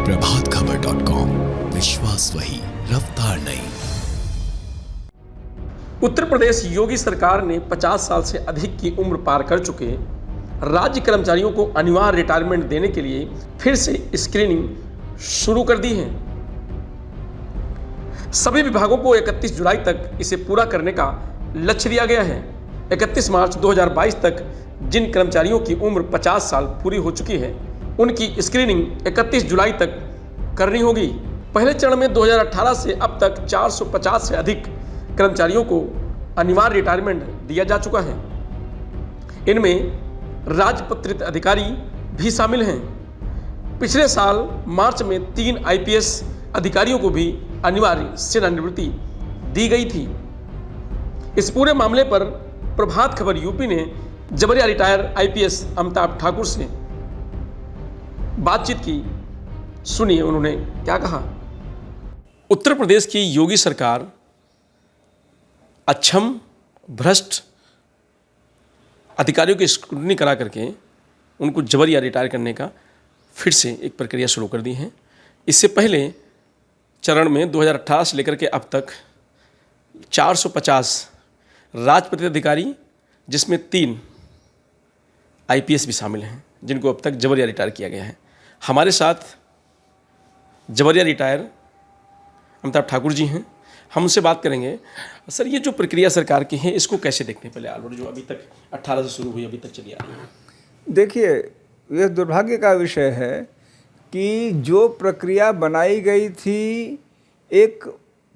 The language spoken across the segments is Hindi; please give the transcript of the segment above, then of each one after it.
प्रभातखबर.com, विश्वास वही, रफ्तार नहीं। उत्तर प्रदेश योगी सरकार ने 50 साल से अधिक की उम्र पार कर चुके राज्य कर्मचारियों को अनिवार्य रिटायरमेंट देने के लिए फिर से स्क्रीनिंग शुरू कर दी है। सभी विभागों को 31 जुलाई तक इसे पूरा करने का लक्ष्य दिया गया है। 31 मार्च 2022 तक जिन कर्मचारियों की उम्र 50 साल पूरी हो चुकी है, उनकी स्क्रीनिंग 31 जुलाई तक करनी होगी। पहले चरण में 2018 से अब तक 450 से अधिक कर्मचारियों को अनिवार्य रिटायरमेंट दिया जा चुका है। इनमें राजपत्रित अधिकारी भी शामिल हैं। पिछले साल मार्च में 3 आईपीएस अधिकारियों को भी अनिवार्य सेवानिवृत्ति दी गई थी। इस पूरे मामले पर प्रभात खबर यूपी ने जबरिया रिटायर आईपीएस अमिताभ ठाकुर से बातचीत की। सुनिए उन्होंने क्या कहा। उत्तर प्रदेश की योगी सरकार अक्षम भ्रष्ट अधिकारियों की स्क्रूटनी करा करके उनको जबरिया रिटायर करने का फिर से एक प्रक्रिया शुरू कर दी है। इससे पहले चरण में 2018 से लेकर के अब तक 450 राजपत्रित अधिकारी, जिसमें 3 आईपीएस भी शामिल हैं, जिनको अब तक जबरिया रिटायर किया गया है। हमारे साथ जबरिया रिटायर अमिताभ ठाकुर जी हैं। हम उनसे बात करेंगे। सर, ये जो प्रक्रिया सरकार की है, इसको कैसे देखते हैं? पहले ऑलरेडी जो अभी तक 18 से शुरू हुई, अभी तक चली आ रही है। देखिए, यह दुर्भाग्य का विषय है कि जो प्रक्रिया बनाई गई थी एक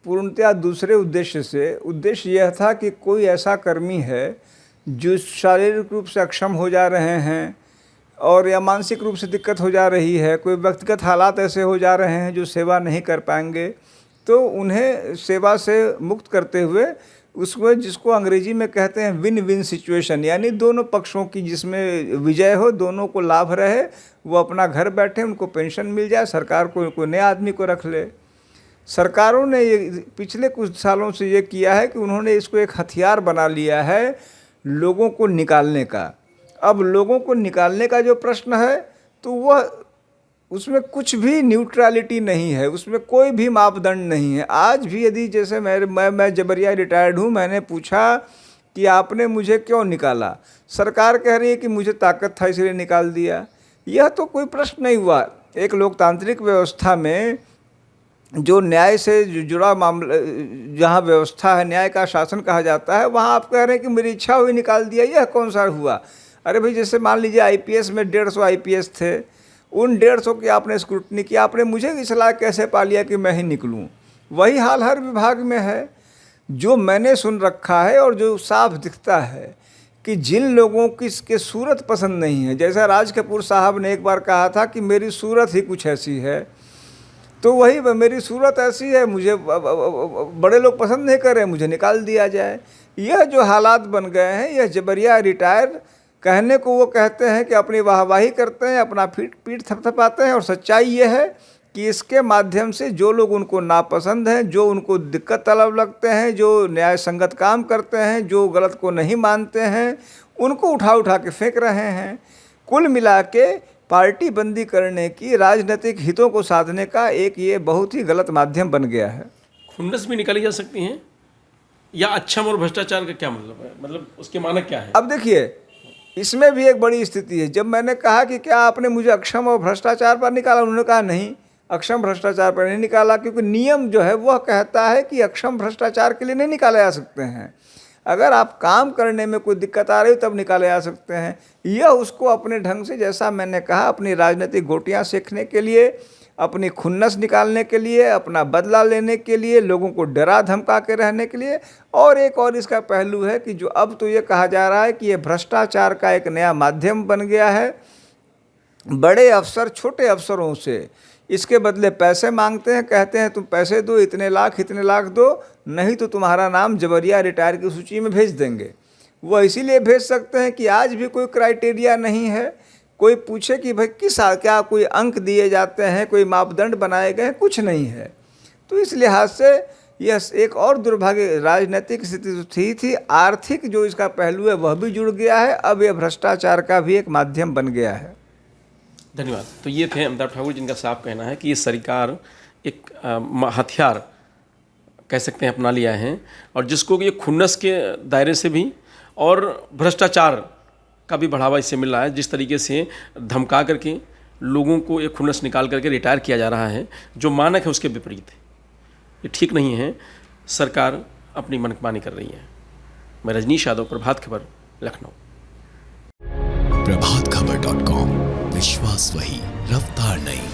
पूर्णतया दूसरे उद्देश्य से। उद्देश्य यह था कि कोई ऐसा कर्मी है जो शारीरिक रूप से अक्षम हो जा रहे हैं और या मानसिक रूप से दिक्कत हो जा रही है, कोई व्यक्तिगत हालात ऐसे हो जा रहे हैं जो सेवा नहीं कर पाएंगे, तो उन्हें सेवा से मुक्त करते हुए उसमें, जिसको अंग्रेजी में कहते हैं विन विन सिचुएशन, यानी दोनों पक्षों की जिसमें विजय हो, दोनों को लाभ रहे, वो अपना घर बैठे, उनको पेंशन मिल जाए, सरकार को नए आदमी को रख ले। सरकारों ने ये पिछले कुछ सालों से ये किया है कि उन्होंने इसको एक हथियार बना लिया है लोगों को निकालने का। अब लोगों को निकालने का जो प्रश्न है, तो वह उसमें कुछ भी न्यूट्रलिटी नहीं है, उसमें कोई भी मापदंड नहीं है। आज भी यदि जैसे मैं जबरिया रिटायर्ड हूँ, मैंने पूछा कि आपने मुझे क्यों निकाला, सरकार कह रही है कि मुझे ताकत था इसलिए निकाल दिया। यह तो कोई प्रश्न नहीं हुआ। एक लोकतांत्रिक व्यवस्था में जो न्याय से जुड़ा मामला, जहाँ व्यवस्था है, न्याय का शासन कहा जाता है, वहाँ आप कह रहे हैं कि मेरी इच्छा हुई निकाल दिया, यह कौन सा हुआ? अरे भाई, जैसे मान लीजिए आईपीएस में 150 आईपीएस थे, उन 150 की आपने स्क्रूटनी की, आपने मुझे इस लायक कैसे पा लिया कि मैं ही निकलूं? वही हाल हर विभाग में है। जो मैंने सुन रखा है और जो साफ दिखता है कि जिन लोगों की इसके सूरत पसंद नहीं है, जैसा राज कपूर साहब ने एक बार कहा था कि मेरी सूरत ही कुछ ऐसी है, तो वही मेरी सूरत ऐसी है, मुझे बड़े लोग पसंद नहीं कर रहे, मुझे निकाल दिया जाए। यह जो हालात बन गए हैं, यह जबरिया रिटायर कहने को वो कहते हैं कि अपनी वाहवाही करते हैं, अपना पीठ थपथपाते हैं, और सच्चाई ये है कि इसके माध्यम से जो लोग उनको नापसंद हैं, जो उनको दिक्कत तलब लगते हैं, जो न्याय संगत काम करते हैं, जो गलत को नहीं मानते हैं, उनको उठा उठा के फेंक रहे हैं। कुल मिला के पार्टी बंदी करने की, राजनीतिक हितों को साधने का एक ये बहुत ही गलत माध्यम बन गया है। खुन्नस भी निकाली जा सकती हैं, या अक्षम और भ्रष्टाचार का क्या मतलब है? मतलब उसके मानक क्या है? अब देखिए, इसमें भी एक बड़ी स्थिति है। जब मैंने कहा कि क्या आपने मुझे अक्षम और भ्रष्टाचार पर निकाला, उन्होंने कहा नहीं, अक्षम भ्रष्टाचार पर नहीं निकाला, क्योंकि नियम जो है वह कहता है कि अक्षम भ्रष्टाचार के लिए नहीं निकाले जा सकते हैं। अगर आप काम करने में कोई दिक्कत आ रही हो तब निकाले जा सकते हैं। यह उसको अपने ढंग से, जैसा मैंने कहा, अपनी राजनीतिक गोटियाँ सेकने के लिए, अपनी खुन्नस निकालने के लिए, अपना बदला लेने के लिए, लोगों को डरा धमका के रहने के लिए। और एक और इसका पहलू है कि जो अब तो ये कहा जा रहा है कि ये भ्रष्टाचार का एक नया माध्यम बन गया है। बड़े अफसर छोटे अफसरों से इसके बदले पैसे मांगते हैं, कहते हैं तुम पैसे दो, इतने लाख दो, नहीं तो तुम्हारा नाम जबरिया रिटायर की सूची में भेज देंगे। वो इसीलिए भेज सकते हैं कि आज भी कोई क्राइटेरिया नहीं है। कोई पूछे कि भाई क्या कोई अंक दिए जाते हैं, कोई मापदंड बनाए गए हैं? कुछ नहीं है। तो इस लिहाज से यह एक और दुर्भाग्य राजनीतिक स्थिति थी। आर्थिक जो इसका पहलू है वह भी जुड़ गया है। अब यह भ्रष्टाचार का भी एक माध्यम बन गया है। धन्यवाद। तो ये थे अमिताभ ठाकुर, जिनका साफ कहना है कि ये सरकार एक हथियार कह सकते हैं अपना लिया है, और जिसको ये खुन्नस के दायरे से भी और भ्रष्टाचार का भी बढ़ावा इससे मिल रहा है। जिस तरीके से धमका करके लोगों को एक खुन्नस निकाल करके रिटायर किया जा रहा है, जो मानक है उसके विपरीत है, ये ठीक नहीं है। सरकार अपनी मनमानी कर रही है। मैं रजनीश यादव, प्रभात खबर, लखनऊ। प्रभातखबर.com, विश्वास वही, रफ्तार नहीं।